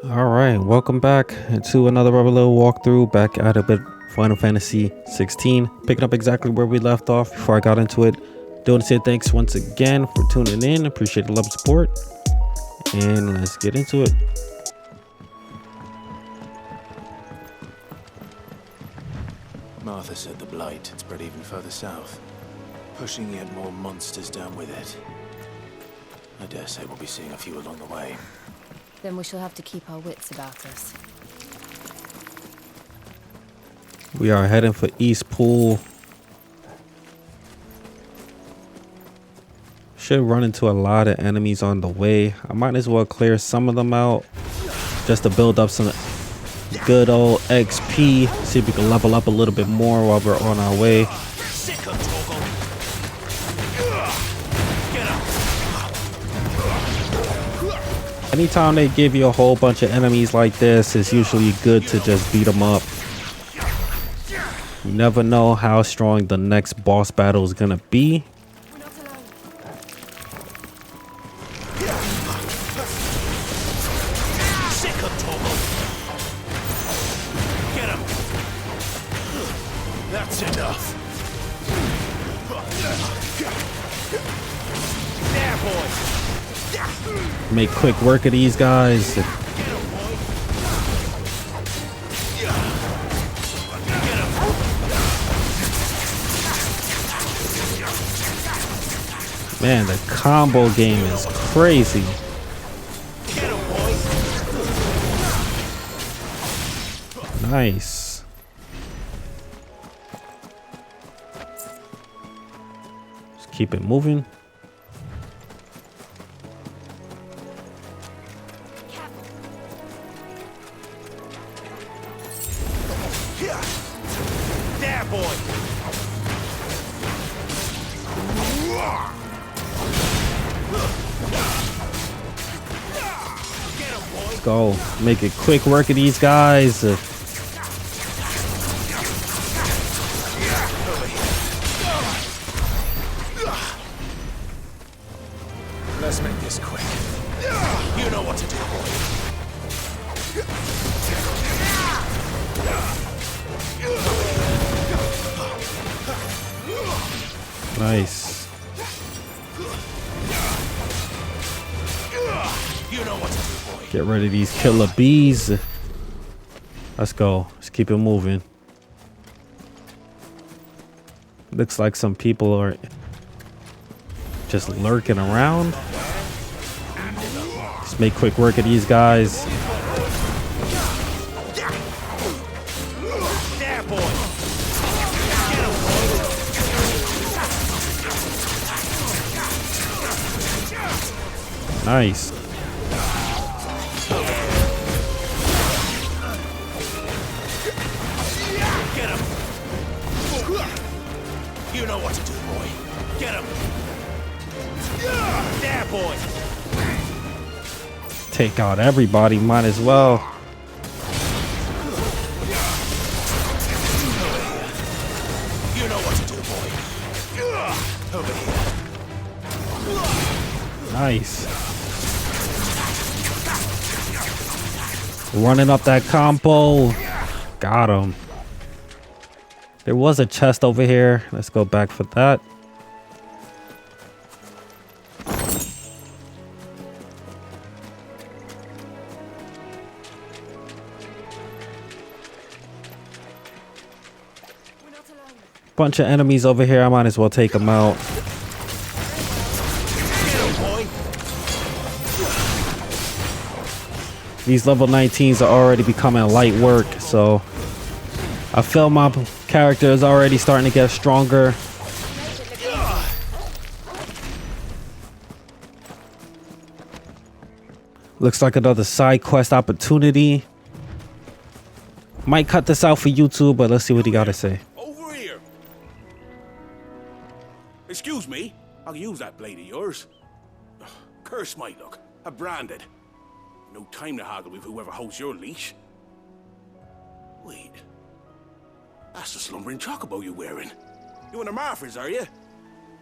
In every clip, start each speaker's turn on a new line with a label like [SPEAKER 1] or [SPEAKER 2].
[SPEAKER 1] All right, welcome back to another little walkthrough. Back at a bit Final Fantasy 16, picking up exactly where we left off before I got into it. Don't say thanks once again for tuning in. Appreciate the love and support, and let's get into it.
[SPEAKER 2] Martha said the blight had spread even further south, pushing yet more monsters down with it. I dare say we'll be seeing a few along the way.
[SPEAKER 3] Then we shall have to keep our wits about us.
[SPEAKER 1] We are heading for East Pool. Should run into a lot of enemies on the way. I might as well clear some of them out just to build up some good old XP. See if we can level up a little bit more while we're on our way. Anytime they give you a whole bunch of enemies like this, it's usually good to just beat them up. You never know how strong the next boss battle is gonna be.
[SPEAKER 2] That's enough. There, boy.
[SPEAKER 1] Make quick work of these guys. Man, the combo game is crazy. Nice. Just keep it moving.
[SPEAKER 2] There, boy.
[SPEAKER 1] Let's go. Make it quick work of these guys.
[SPEAKER 2] Let's make this quick. You know what to do, boy.
[SPEAKER 1] Nice.
[SPEAKER 2] You know what to do, boy.
[SPEAKER 1] Get rid of these killer bees. Let's go. Let's keep it moving. Looks like some people are just lurking around. Let's make quick work of these guys.
[SPEAKER 2] There, boy.
[SPEAKER 1] Nice.
[SPEAKER 2] Get him. You know what to do, boy. Get him. There, boy.
[SPEAKER 1] Take out everybody, might as well.
[SPEAKER 2] You know what to do, boy. Over here.
[SPEAKER 1] Nice. Running up that combo. Got him. There was a chest over here. Let's go back for that. Bunch of enemies over here. I might as well take them out. These level 19s are already becoming light work, so I feel my character is already starting to get stronger. Looks like another side quest opportunity. Might cut this out for YouTube, but let's see what he got to say.
[SPEAKER 4] Over here. Excuse me. I'll use that blade of yours. Ugh, curse my luck. I'm branded. No time to haggle with whoever holds your leash. Wait. That's the slumbering chocobo you're wearing. You and the Marfers, are you?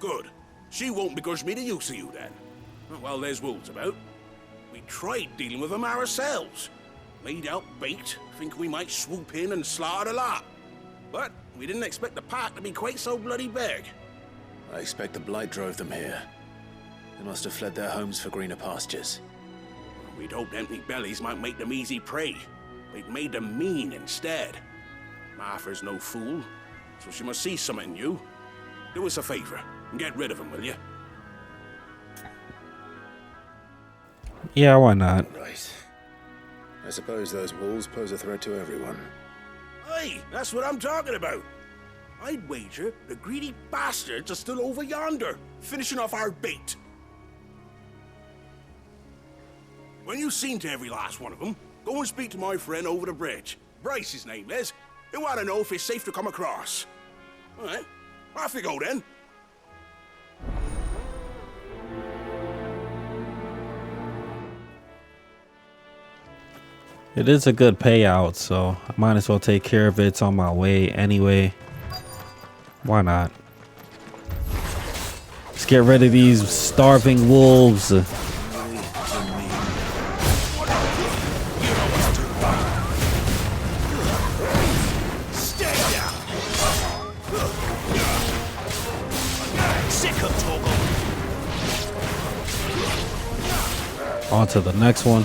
[SPEAKER 4] Good. She won't begrudge me the use of you then. Well, there's wolves about. We tried dealing with them ourselves. Laid out bait, think we might swoop in and slaughter the lot. But we didn't expect the pack to be quite so bloody big.
[SPEAKER 2] I expect the blight drove them here. They must have fled their homes for greener pastures.
[SPEAKER 4] We'd hoped empty bellies might make them easy prey. They'd made them mean instead. Martha's no fool, so she must see something in you. Do us a favor and get rid of them, will you?
[SPEAKER 1] Yeah, why not?
[SPEAKER 2] Right. I suppose those wolves pose a threat to everyone.
[SPEAKER 4] Aye, that's what I'm talking about. I'd wager the greedy bastards are still over yonder, finishing off our bait. When you've seen to every last one of them, go and speak to my friend over the bridge. Bryce, his name is. He want to know if it's safe to come across. All right, off you go then.
[SPEAKER 1] It is a good payout, so I might as well take care of it. It's on my way anyway. Why not? Let's get rid of these starving wolves. On to the next one.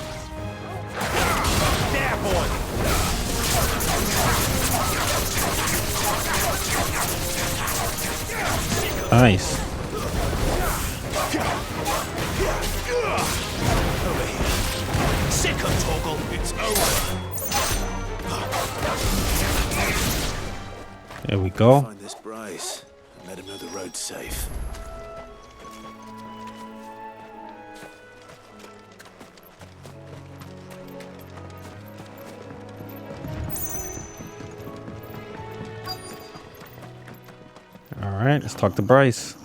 [SPEAKER 1] Nice. There we go.
[SPEAKER 2] Find this Bryce and let him know the road's safe.
[SPEAKER 1] All right, let's talk to Bryce.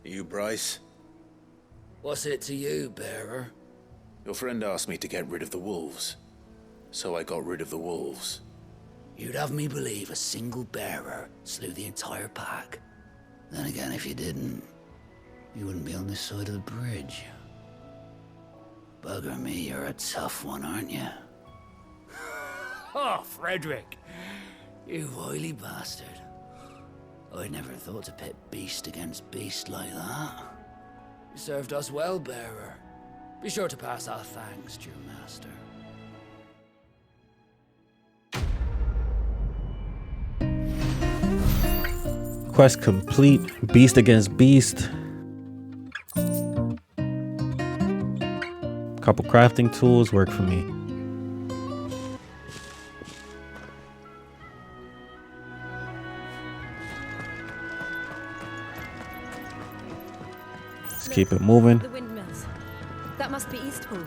[SPEAKER 2] You, Bryce?
[SPEAKER 5] What's it to you, bearer?
[SPEAKER 2] Your friend asked me to get rid of the wolves. So I got rid of the wolves.
[SPEAKER 5] You'd have me believe a single bearer slew the entire pack. Then again, if you didn't, you wouldn't be on this side of the bridge. Bugger me, you're a tough one, aren't you? Oh, Frederick! You wily bastard. I'd never thought to pit beast against beast like that. You served us well, bearer. Be sure to pass our thanks to your master.
[SPEAKER 1] Quest complete. Beast against beast. Couple crafting tools work for me. Let's keep it moving.
[SPEAKER 3] The windmills. That must be Eastpool.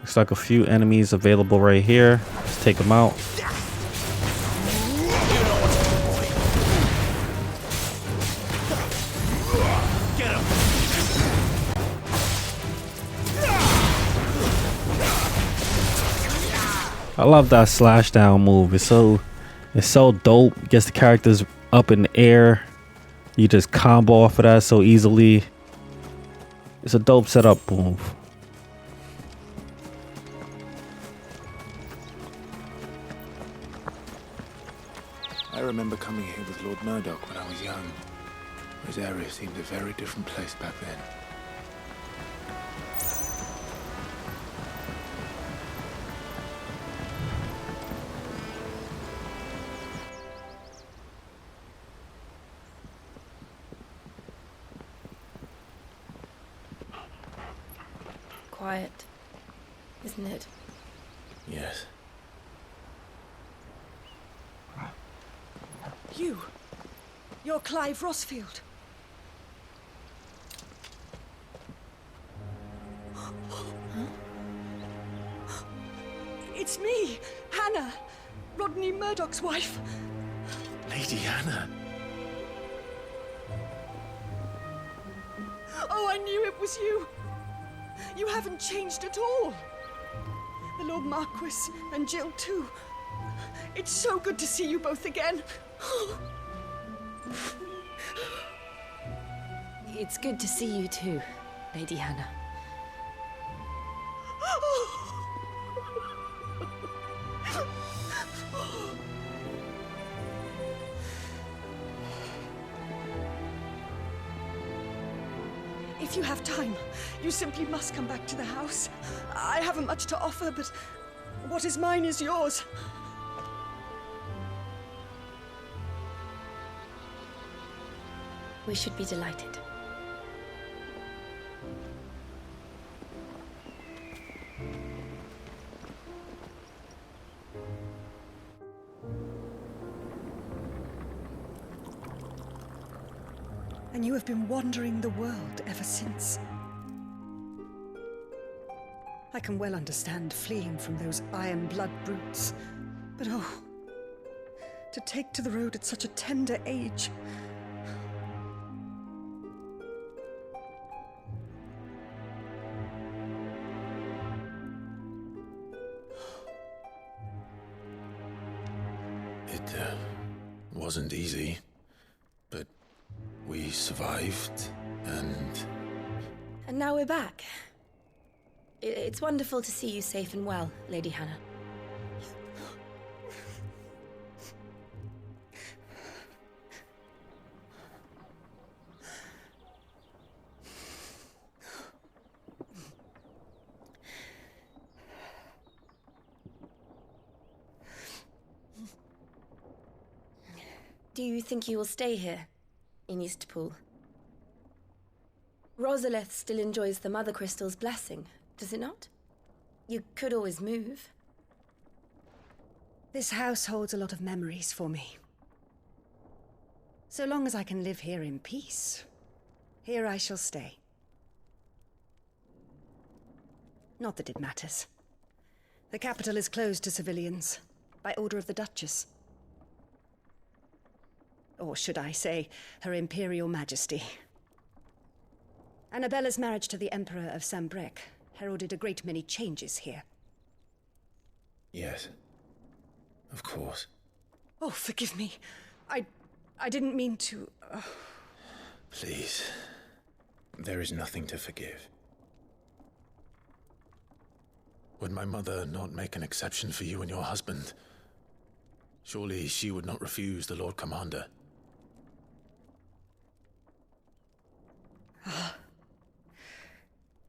[SPEAKER 1] Looks like a few enemies available right here. Let's take them out. I love that slash down move. It's so dope. Gets the characters up in the air. You just combo off of that so easily. It's a dope setup move.
[SPEAKER 2] I remember coming here with Lord Murdoch when I was young. This area seemed a very different place back then.
[SPEAKER 3] Quiet, isn't it?
[SPEAKER 2] Yes.
[SPEAKER 6] You're Clive Rosfield. It's me, Hannah, Rodney Murdoch's wife.
[SPEAKER 2] Lady Hannah.
[SPEAKER 6] Oh, I knew it was you. You haven't changed at all. The Lord Marquis and Jill too. It's so good to see you both again.
[SPEAKER 3] It's good to see you too, Lady Hannah.
[SPEAKER 6] Oh. If you have time, you simply must come back to the house. I haven't much to offer, but what is mine is yours.
[SPEAKER 3] We should be delighted.
[SPEAKER 6] And you have been wandering the world ever since. I can well understand fleeing from those iron blood brutes, but oh, to take to the road at such a tender age.
[SPEAKER 2] It wasn't easy, but we survived, and
[SPEAKER 3] now we're back. It's wonderful to see you safe and well, Lady Hannah. Do you think you will stay here, in Eastpool? Rosalith still enjoys the Mother Crystal's blessing, does it not? You could always move.
[SPEAKER 6] This house holds a lot of memories for me. So long as I can live here in peace, here I shall stay. Not that it matters. The capital is closed to civilians, by order of the Duchess. Or should I say, Her Imperial Majesty. Annabella's marriage to the Emperor of Sambrec heralded a great many changes here.
[SPEAKER 2] yes, of course.
[SPEAKER 6] Oh, forgive me. I didn't mean to...
[SPEAKER 2] Please, there is nothing to forgive. Would my mother not make an exception for you and your husband? Surely she would not refuse the Lord Commander.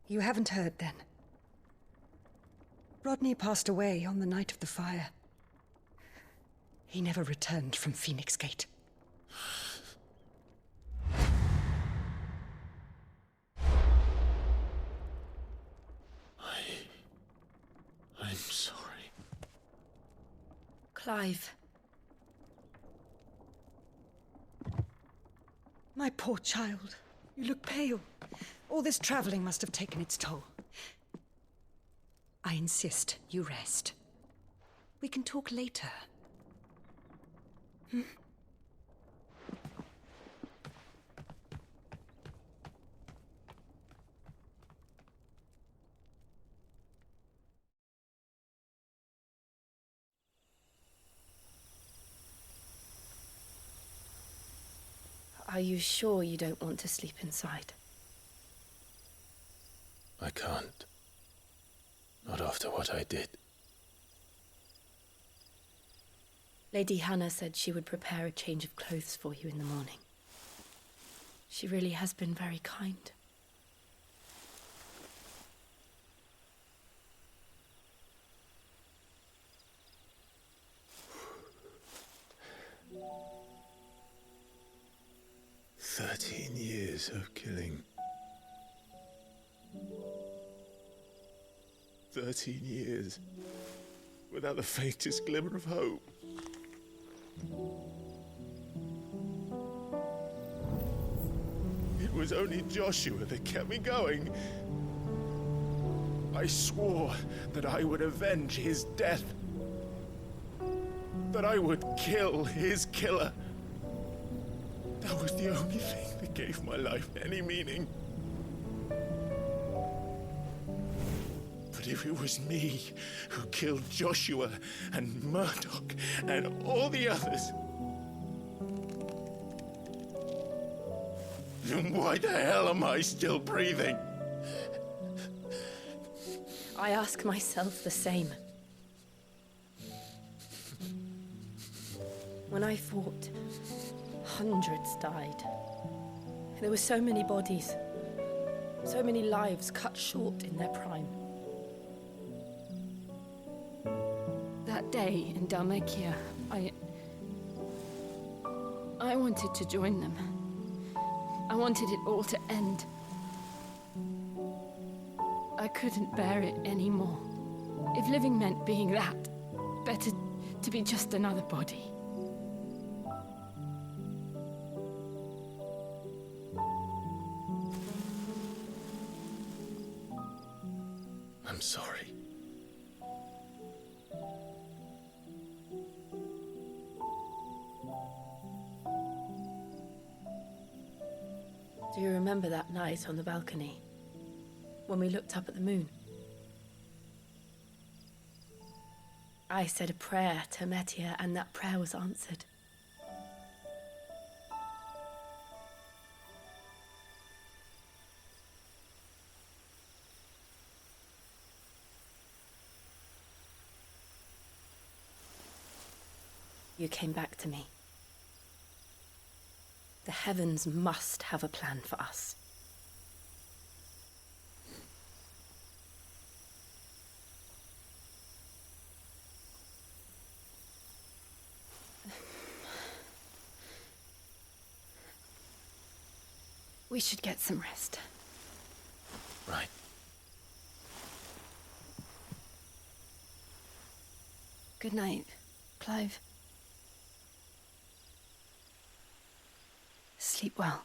[SPEAKER 6] You haven't heard, then. Rodney passed away on the night of the fire. He never returned from Phoenix Gate.
[SPEAKER 2] I'm sorry.
[SPEAKER 3] Clive.
[SPEAKER 6] My poor child. You look pale. All this traveling must have taken its toll. I insist you rest. We can talk later.
[SPEAKER 3] Are you sure you don't want to sleep inside?
[SPEAKER 2] I can't. Not after what I did.
[SPEAKER 3] Lady Hannah said she would prepare a change of clothes for you in the morning. She really has been very kind.
[SPEAKER 2] "13 years of killing. 13 years without the faintest glimmer of hope. It was only Joshua that kept me going. I swore that I would avenge his death. That I would kill his killer. That was the only thing that gave my life any meaning. But if it was me who killed Joshua and Murdoch and all the others, then why the hell am I still breathing?
[SPEAKER 3] I ask myself the same. When I fought, hundreds died. There were so many bodies. So many lives cut short in their prime. That day in Dalmacia, I wanted to join them. I wanted it all to end. I couldn't bear it anymore. If living meant being that, better to be just another body.
[SPEAKER 2] I'm sorry.
[SPEAKER 3] Do you remember that night on the balcony? When we looked up at the moon? I said a prayer to Metia, and that prayer was answered. You came back to me. The heavens must have a plan for us. We should get some rest.
[SPEAKER 2] Right.
[SPEAKER 3] Good night, Clive. Sleep well.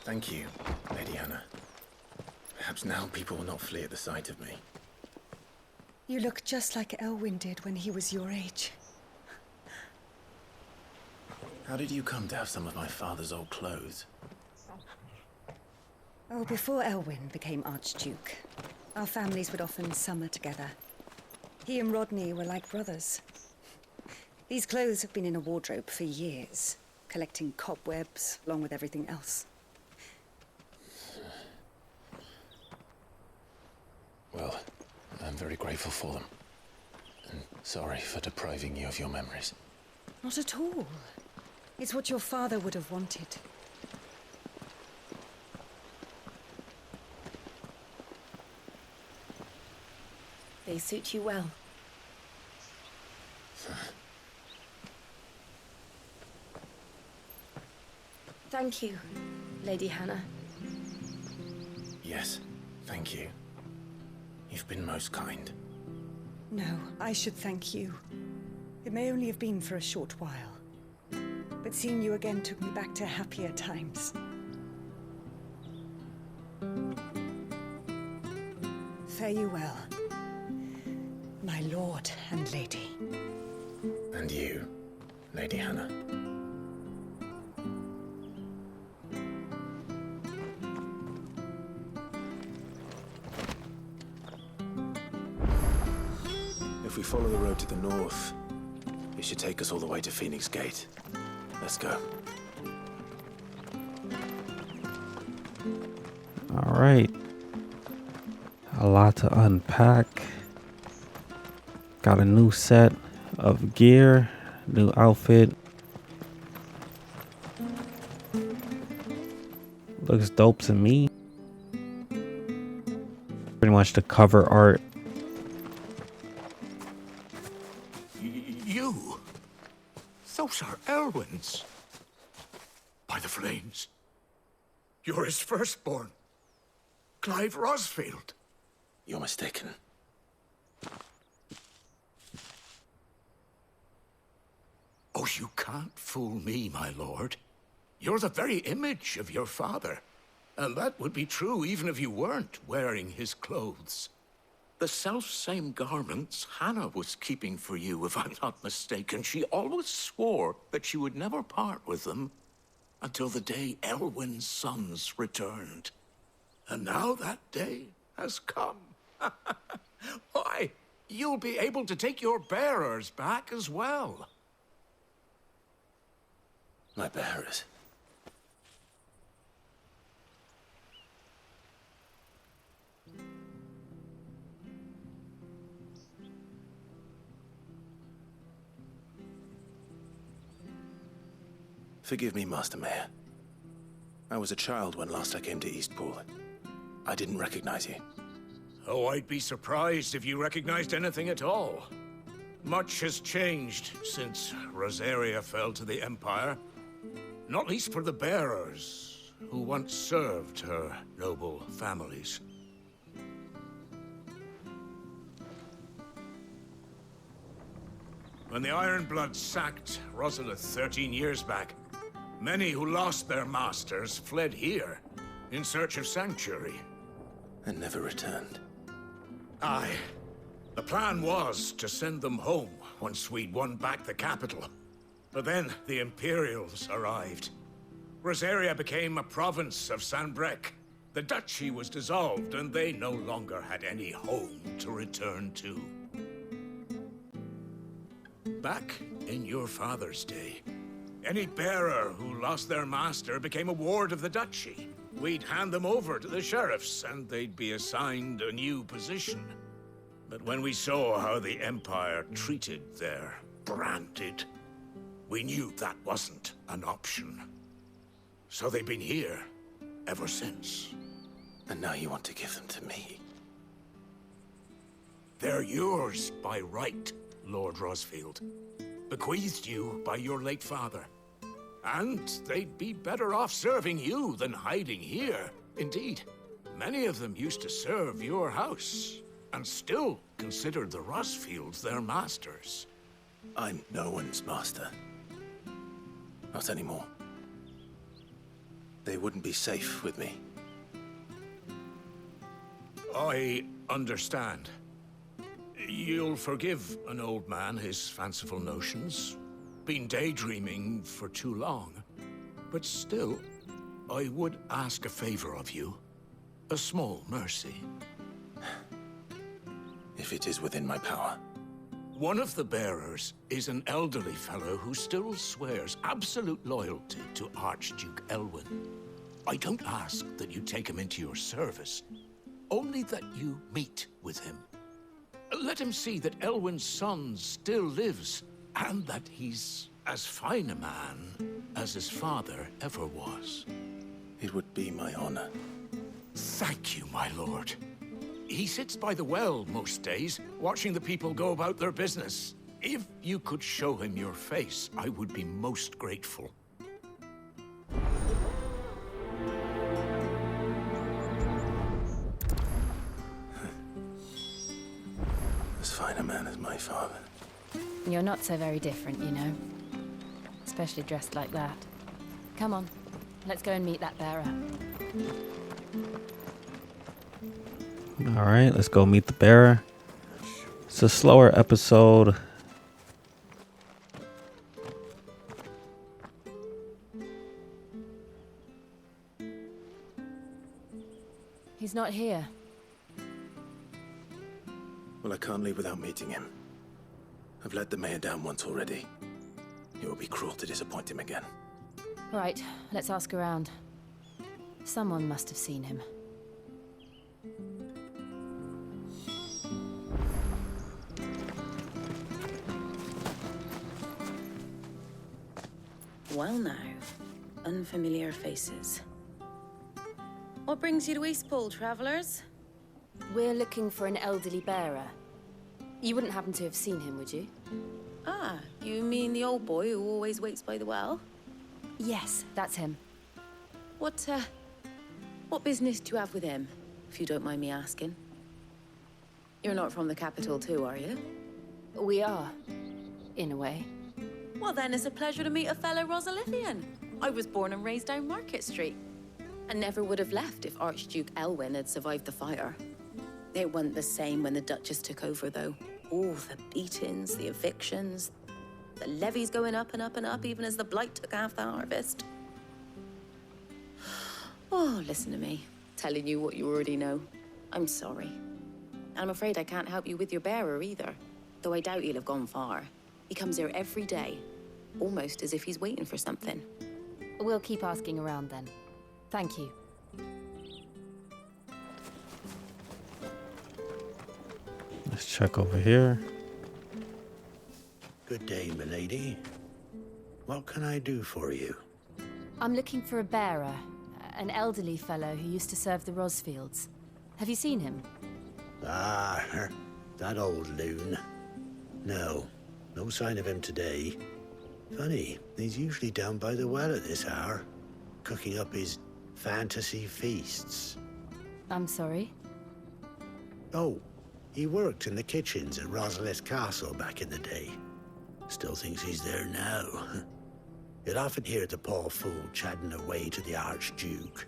[SPEAKER 2] Thank you, Lady Hannah. Perhaps now people will not flee at the sight of me.
[SPEAKER 6] You look just like Elwyn did when he was your age.
[SPEAKER 2] How did you come to have some of my father's old clothes?
[SPEAKER 6] Oh, before Elwyn became Archduke, our families would often summer together. He and Rodney were like brothers. These clothes have been in a wardrobe for years, collecting cobwebs along with everything else.
[SPEAKER 2] Well, I'm very grateful for them. And sorry for depriving you of your memories.
[SPEAKER 6] Not at all. It's what your father would have wanted.
[SPEAKER 3] They suit you well. Thank you, Lady Hannah.
[SPEAKER 2] Yes, thank you. You've been most kind.
[SPEAKER 6] No, I should thank you. It may only have been for a short while, but seeing you again took me back to happier times. Fare you well, my lord and lady.
[SPEAKER 2] And you, Lady Hannah. If we follow the road to the north, it should take us all the way to Phoenix Gate. Let's go.
[SPEAKER 1] All right. A lot to unpack. Got a new set of gear, new outfit. Looks dope to me. Pretty much the cover art.
[SPEAKER 4] You? Those are Elwyn's. By the flames. You're his firstborn. Clive Rosfield.
[SPEAKER 2] You're mistaken.
[SPEAKER 4] Oh, you can't fool me, my lord. You're the very image of your father. And that would be true even if you weren't wearing his clothes. The self-same garments Hannah was keeping for you, if I'm not mistaken. She always swore that she would never part with them until the day Elwyn's sons returned. And now that day has come. Why, you'll be able to take your bearers back as well.
[SPEAKER 2] My bearers. Forgive me, Master Mayor. I was a child when last I came to Eastpool. I didn't recognize you.
[SPEAKER 7] Oh, I'd be surprised if you recognized anything at all. Much has changed since Rosaria fell to the Empire. Not least for the bearers, who once served her noble families. When the Ironbloods sacked Rosalith 13 years back, many who lost their masters fled here in search of sanctuary.
[SPEAKER 2] And never returned.
[SPEAKER 7] Aye. The plan was to send them home once we'd won back the capital. But then the Imperials arrived. Rosaria became a province of Sanbreque. The duchy was dissolved, and they no longer had any home to return to. Back in your father's day, any bearer who lost their master became a ward of the duchy. We'd hand them over to the sheriffs, and they'd be assigned a new position. But when we saw how the Empire treated their branded, we knew that wasn't an option. So they've been here ever since.
[SPEAKER 2] And now you want to give them to me?
[SPEAKER 7] They're yours by right, Lord Rosfield. Bequeathed you by your late father. And they'd be better off serving you than hiding here. Indeed, many of them used to serve your house, and still considered the Rosfields their masters.
[SPEAKER 2] I'm no one's master. Not anymore. They wouldn't be safe with me.
[SPEAKER 7] I understand. You'll forgive an old man his fanciful notions. Been daydreaming for too long. But still, I would ask a favor of you. A small mercy.
[SPEAKER 2] If it is within my power.
[SPEAKER 7] One of the bearers is an elderly fellow who still swears absolute loyalty to Archduke Elwyn. I don't ask that you take him into your service, only that you meet with him. Let him see that Elwyn's son still lives, and that he's as fine a man as his father ever was.
[SPEAKER 2] It would be my honor.
[SPEAKER 7] Thank you, my lord. He sits by the well most days, watching the people go about their business. If you could show him your face, I would be most grateful.
[SPEAKER 2] As fine a man as my father.
[SPEAKER 3] You're not so very different, you know. Especially dressed like that. Come on, let's go and meet that bearer.
[SPEAKER 1] All right, let's go meet the bearer. It's a slower episode.
[SPEAKER 3] He's not here.
[SPEAKER 2] Well, I can't leave without meeting him. I've let the mayor down once already. It would be cruel to disappoint him again.
[SPEAKER 3] Right, let's ask around. Someone must have seen him.
[SPEAKER 8] Well now, unfamiliar faces. What brings you to Eastpool, travellers?
[SPEAKER 3] We're looking for an elderly bearer. You wouldn't happen to have seen him, would you?
[SPEAKER 8] Ah, you mean the old boy who always waits by the well?
[SPEAKER 3] Yes, that's him.
[SPEAKER 8] What business do you have with him, if you don't mind me asking? You're not from the capital too, are you?
[SPEAKER 3] We are, in a way.
[SPEAKER 8] Well then, it's a pleasure to meet a fellow Rosalithian. I was born and raised down Market Street. And never would have left if Archduke Elwyn had survived the fire. It wasn't the same when the Duchess took over, though. Oh, the beatings, the evictions, the levies going up and up and up, even as the blight took half the harvest. Oh, listen to me, telling you what you already know. I'm sorry. I'm afraid I can't help you with your bearer either, though I doubt he'll have gone far. He comes here every day, almost as if he's waiting for something.
[SPEAKER 3] We'll keep asking around then. Thank you.
[SPEAKER 1] Let's check over here.
[SPEAKER 9] Good day, milady. What can I do for you?
[SPEAKER 3] I'm looking for a bearer, an elderly fellow who used to serve the Rosfields. Have you seen him?
[SPEAKER 9] Ah, that old loon. No sign of him today. Funny, he's usually down by the well at this hour, cooking up his fantasy feasts.
[SPEAKER 3] I'm sorry?
[SPEAKER 9] Oh, he worked in the kitchens at Rosalith Castle back in the day. Still thinks he's there now. You'd often hear the poor fool chatting away to the Archduke.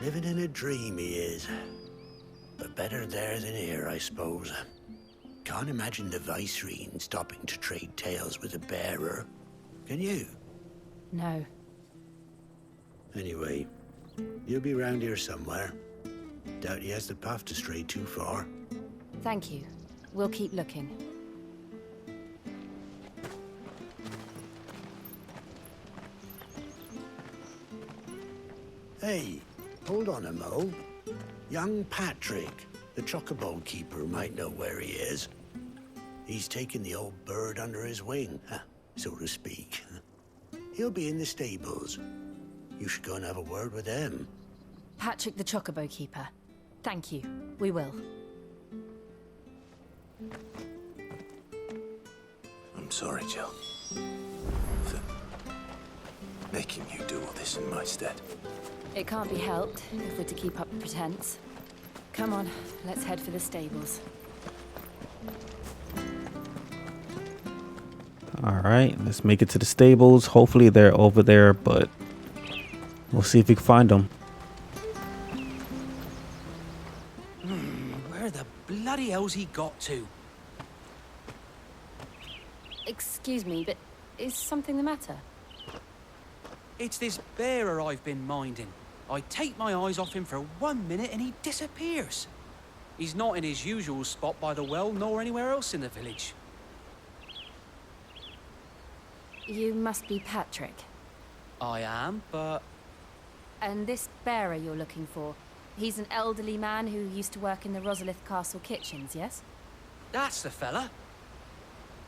[SPEAKER 9] Living in a dream he is. But better there than here, I suppose. Can't imagine the Vicereine stopping to trade tales with a bearer. Can you?
[SPEAKER 3] No.
[SPEAKER 9] Anyway, you'll be round here somewhere. Doubt he has the path to stray too far.
[SPEAKER 3] Thank you. We'll keep looking.
[SPEAKER 9] Hey, hold on a mo. Young Patrick, the chocobo keeper, might know where he is. He's taken the old bird under his wing, so to speak. He'll be in the stables. You should go and have a word with him.
[SPEAKER 3] Patrick the Chocobo Keeper. Thank you. We will.
[SPEAKER 2] I'm sorry, Jill. For making you do all this in my stead.
[SPEAKER 3] It can't be helped if we're to keep up the pretense. Come on, let's head for the stables.
[SPEAKER 1] All right, let's make it to the stables. Hopefully they're over there, but we'll see if we can find them.
[SPEAKER 5] Where the bloody hell's he got to?
[SPEAKER 3] Excuse me, but is something the matter?
[SPEAKER 5] It's this bearer I've been minding. I take my eyes off him for 1 minute and he disappears. He's not in his usual spot by the well, nor anywhere else in the village.
[SPEAKER 3] You must be Patrick.
[SPEAKER 5] I am, but...
[SPEAKER 3] And this bearer you're looking for, he's an elderly man who used to work in the Rosalith Castle kitchens, yes?
[SPEAKER 5] That's the fella.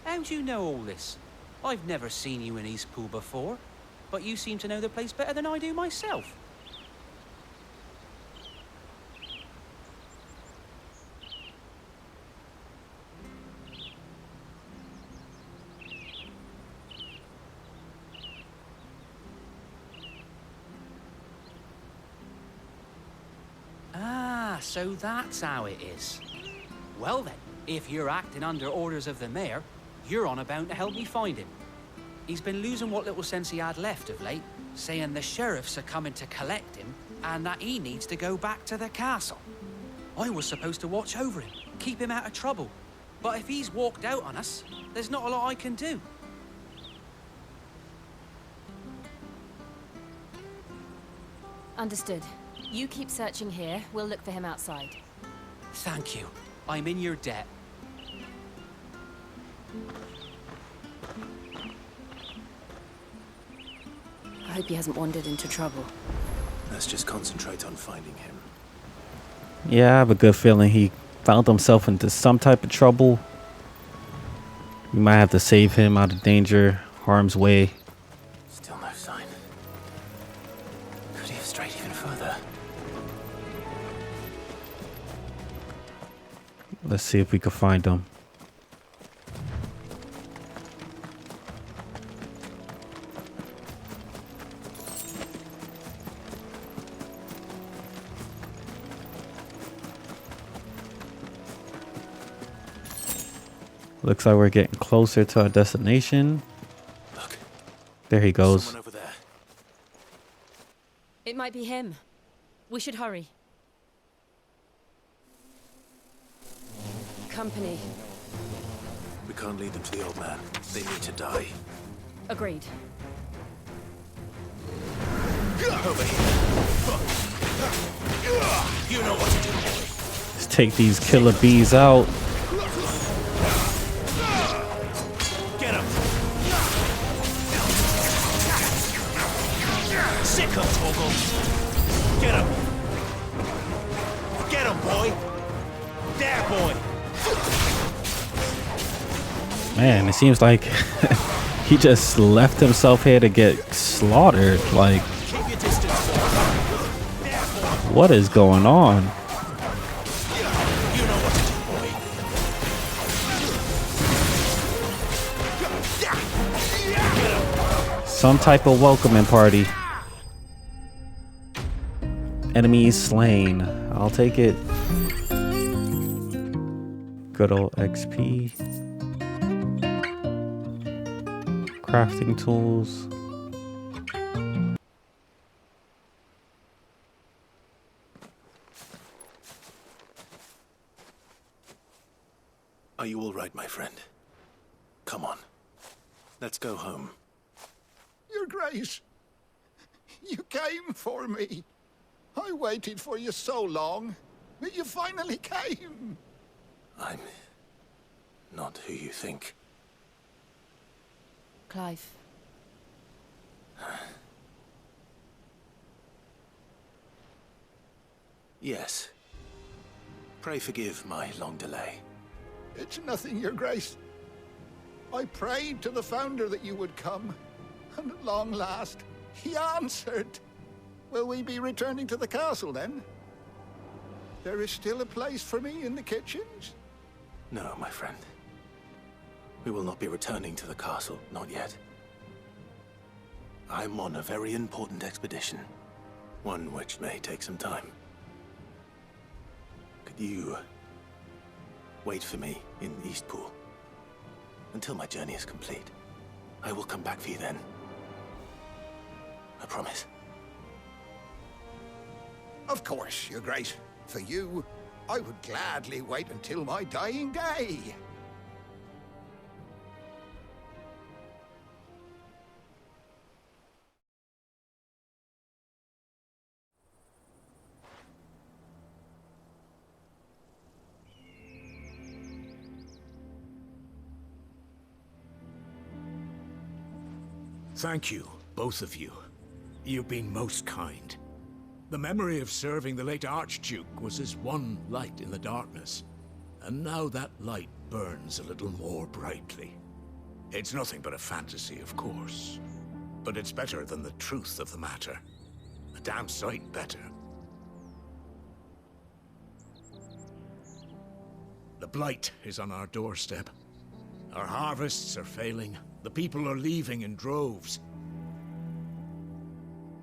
[SPEAKER 5] How do you know all this? I've never seen you in Eastpool before, but you seem to know the place better than I do myself. Ah, so that's how it is. Well then, if you're acting under orders of the mayor, you're on about to help me find him. He's been losing what little sense he had left of late, saying the sheriffs are coming to collect him and that he needs to go back to the castle. I was supposed to watch over him, keep him out of trouble. But if he's walked out on us, there's not a lot I can do.
[SPEAKER 3] Understood. You keep searching here, we'll look for him outside.
[SPEAKER 5] Thank you. I'm in your debt.
[SPEAKER 3] I hope he hasn't wandered into trouble.
[SPEAKER 2] Let's just concentrate on finding him.
[SPEAKER 1] Yeah, I have a good feeling he found himself into some type of trouble. We might have to save him out of danger, harm's way.
[SPEAKER 2] Still no sign. Could he have strayed even further?
[SPEAKER 1] Let's see if we can find him. Looks like we're getting closer to our destination.
[SPEAKER 2] Look.
[SPEAKER 1] There he goes.
[SPEAKER 2] Someone over there.
[SPEAKER 3] It might be him. We should hurry. Company.
[SPEAKER 2] We can't lead them to the old man. They need to die.
[SPEAKER 3] Agreed.
[SPEAKER 2] Over here. You know what to do, boy.
[SPEAKER 1] Let's take these killer bees out.
[SPEAKER 2] Get him. Sick of Toggle. Get him. Get him, boy. There, boy.
[SPEAKER 1] Man, it seems like he just left himself here to get slaughtered. Like, What is going on?
[SPEAKER 7] You know what to do, boy.
[SPEAKER 1] Some type of welcoming party. Enemies slain. I'll take it. Good old XP. Crafting tools.
[SPEAKER 2] Are you all right, my friend? Come on. Let's go home.
[SPEAKER 10] Your Grace, you came for me. I waited for you so long, but you finally came.
[SPEAKER 2] I'm not who you think.
[SPEAKER 3] Clive.
[SPEAKER 2] Yes. Pray forgive my long delay.
[SPEAKER 10] It's nothing, Your Grace. I prayed to the Founder that you would come, and at long last, he answered. Will we be returning to the castle, then? There is still a place for me in the kitchens?
[SPEAKER 2] No, my friend. We will not be returning to the castle, not yet. I'm on a very important expedition. One which may take some time. Could you wait for me in Eastpool until my journey is complete? I will come back for you then. I promise.
[SPEAKER 10] Of course, Your Grace. For you, I would gladly wait until my dying day.
[SPEAKER 7] Thank you, both of you. You've been most kind. The memory of serving the late Archduke was as one light in the darkness, and now that light burns a little more brightly. It's nothing but a fantasy, of course, but it's better than the truth of the matter. A damn sight better. The blight is on our doorstep. Our harvests are failing. The people are leaving in droves.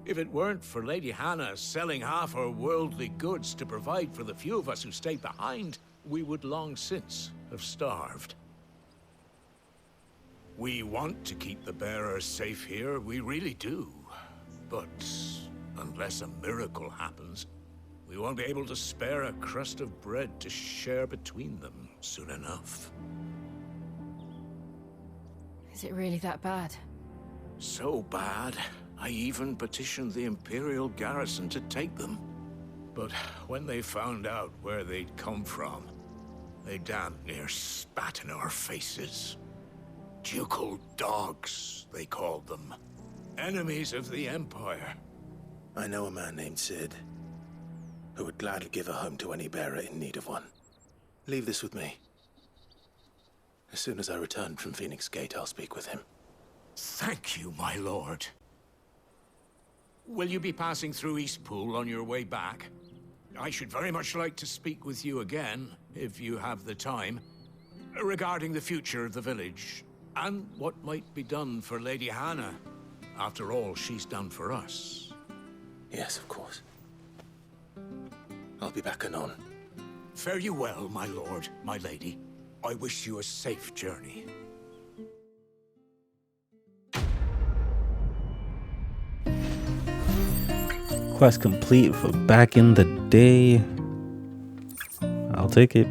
[SPEAKER 7] If it weren't for Lady Hannah selling half her worldly goods to provide for the few of us who stayed behind, we would long since have starved. We want to keep the bearers safe here, we really do. But unless a miracle happens, we won't be able to spare a crust of bread to share between them soon enough.
[SPEAKER 3] Is it really that bad?
[SPEAKER 7] So bad, I even petitioned the Imperial garrison to take them. But when they found out where they'd come from, they damn near spat in our faces. Ducal dogs, they called them. Enemies of the Empire.
[SPEAKER 2] I know a man named Sid, who would gladly give a home to any bearer in need of one. Leave this with me. As soon as I return from Phoenix Gate, I'll speak with him.
[SPEAKER 7] Thank you, my lord. Will you be passing through Eastpool on your way back? I should very much like to speak with you again, if you have the time, regarding the future of the village, and what might be done for Lady Hannah. After all she's done for us.
[SPEAKER 2] Yes, of course. I'll be back anon.
[SPEAKER 7] Fare you well, my lord, my lady. I wish you a safe journey.
[SPEAKER 1] Quest complete for back in the day. I'll take it.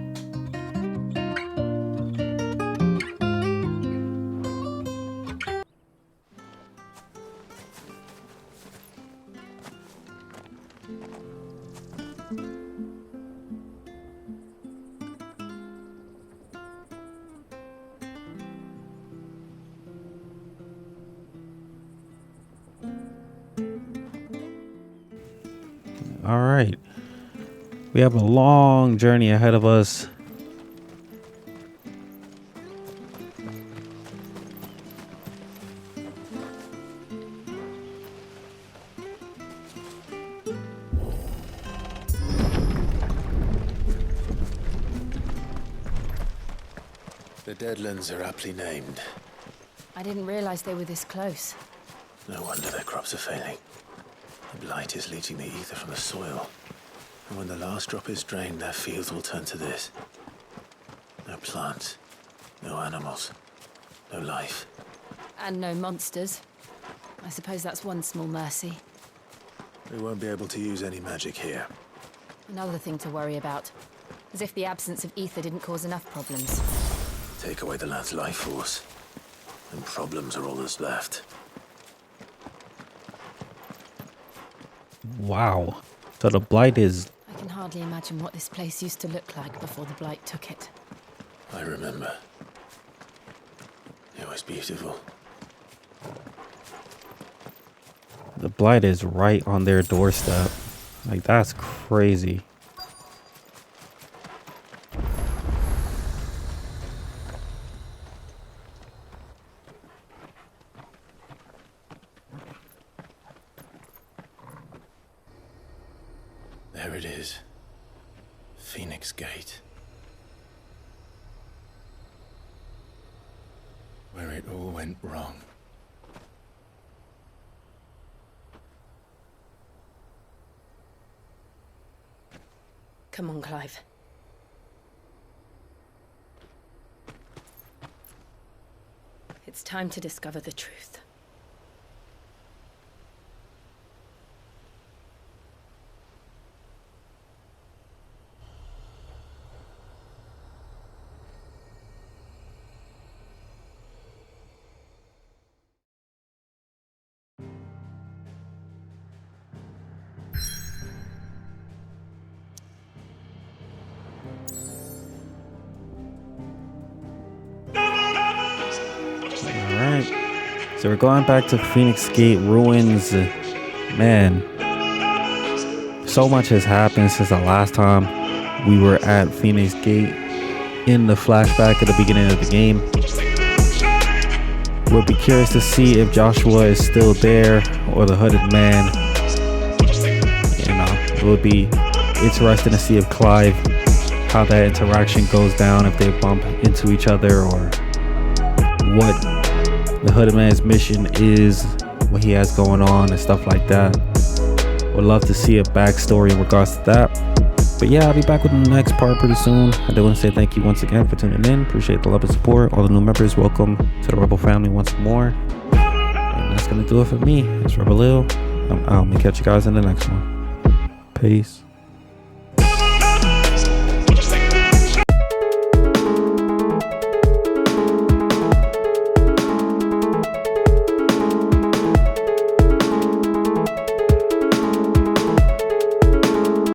[SPEAKER 1] All right. We have a long journey ahead of us.
[SPEAKER 2] The Deadlands are aptly named.
[SPEAKER 3] I didn't realize they were this close.
[SPEAKER 2] No wonder their crops are failing. The blight is leaching the ether from the soil. And when the last drop is drained, their fields will turn to this. No plants, no animals, no life.
[SPEAKER 3] And no monsters. I suppose that's one small mercy.
[SPEAKER 2] We won't be able to use any magic here.
[SPEAKER 3] Another thing to worry about. As if the absence of ether didn't cause enough problems.
[SPEAKER 2] Take away the lad's life force, and problems are all that's left.
[SPEAKER 1] Wow. So the blight is...
[SPEAKER 3] I can hardly imagine what this place used to look like before the blight took it.
[SPEAKER 2] I remember. It was beautiful.
[SPEAKER 1] The blight is right on their doorstep. Like, that's crazy.
[SPEAKER 2] There it is. Phoenix Gate. Where it all went wrong.
[SPEAKER 3] Come on, Clive. It's time to discover the truth.
[SPEAKER 1] Alright. So we're going back to Phoenix Gate ruins. Man. So much has happened since the last time we were at Phoenix Gate in the flashback at the beginning of the game. We'll be curious to see if Joshua is still there or the hooded man. You know, it would be interesting to see if Clive, how that interaction goes down, if they bump into each other, or what the hooded man's mission is, what he has going on and stuff like that. Would love to see a backstory in regards to that. But yeah, I'll be back with the next part pretty soon. I do want to say thank you once again for tuning in. Appreciate the love and support. All the new members, welcome to the Rebel family once more. And that's gonna do it for me. It's Rebel Lil. I'm out. I'll catch you guys in the next one. Peace.